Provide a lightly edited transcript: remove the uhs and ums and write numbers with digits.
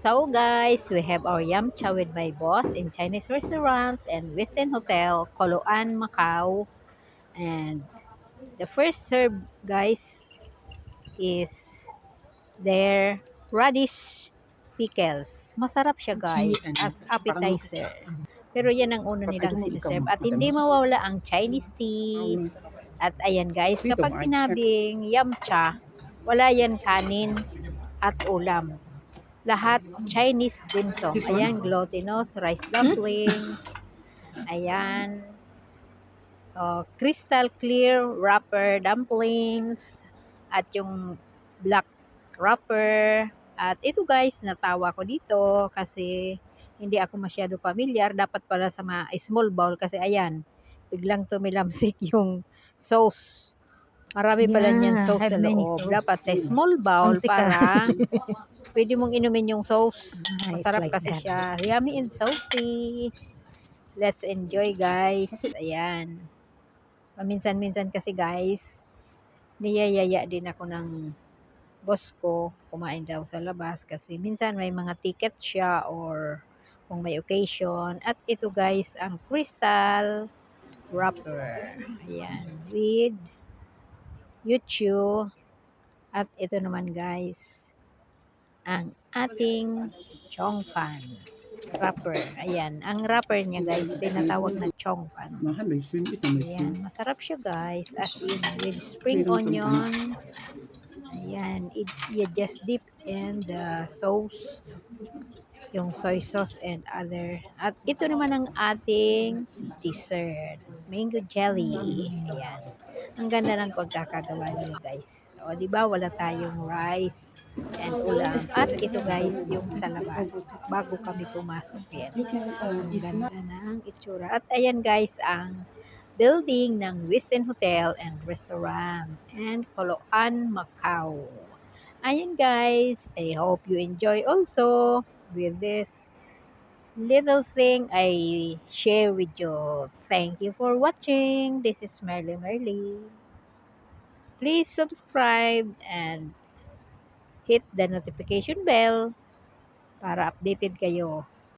So guys, we have our yum cha with my boss in Chinese restaurant and Western Hotel, Coloan, Macau. And the first serve guys is their radish pickles. Masarap siya Chi guys and as parang kasi appetizer. Pero yan ang una pag nilang mo ikaw sinaserve. At hindi matamis. mawawala ang Chinese tea. At ayan guys, Dito kapag mo ay check. sinabing yum cha, wala yan kanin at ulam. Lahat Chinese dim sum. This one? Ayan, glutinous rice dumplings. Ayan, crystal clear wrapper dumplings. At yung black wrapper. At ito guys, natawa ko dito kasi hindi ako masyado familiar. Dapat pala sa mga small bowl kasi ayan, biglang tumilamsik yung sauce. Marami pala niyan Yeah, sauce have sa many loob. Dapat sauce. sa small bowl Homesick ka. para pwede mong inumin yung sauce. It's Masarap like kasi that. siya. Yummy and salty. Let's enjoy guys. Ayan. Paminsan-minsan kasi guys, niyayaya din ako ng boss ko kumain daw sa labas kasi minsan may mga ticket siya or kung may occasion. At ito guys, ang crystal wrapper. Ayan. With YouTube. At ito naman guys, ang ating chongpan wrapper. Ayan, ang wrapper niya guys, tinatawag na chongpan. Mahal may shrimp ito may Ayan, shrimp. masarap siya guys, as in with spring Mayroon kang ano. onion. Ayan, you just dip in the sauce, yung soy sauce and other. At ito naman ang ating dessert, mango jelly. Ayan, ang ganda ng pagkakagawa nila guys. O, di ba wala tayong rice and ulam. At ito guys, yung sa labas, bago kami pumasok yan. You can Ang if not ganda ng itsura. At ayan guys, ang building ng Westin Hotel and Restaurant and Coloan, Macau. Ayan guys, I hope you enjoy also with this little thing I share with you. Thank you for watching. This is Merly Merly. Please subscribe and hit the notification bell para updated kayo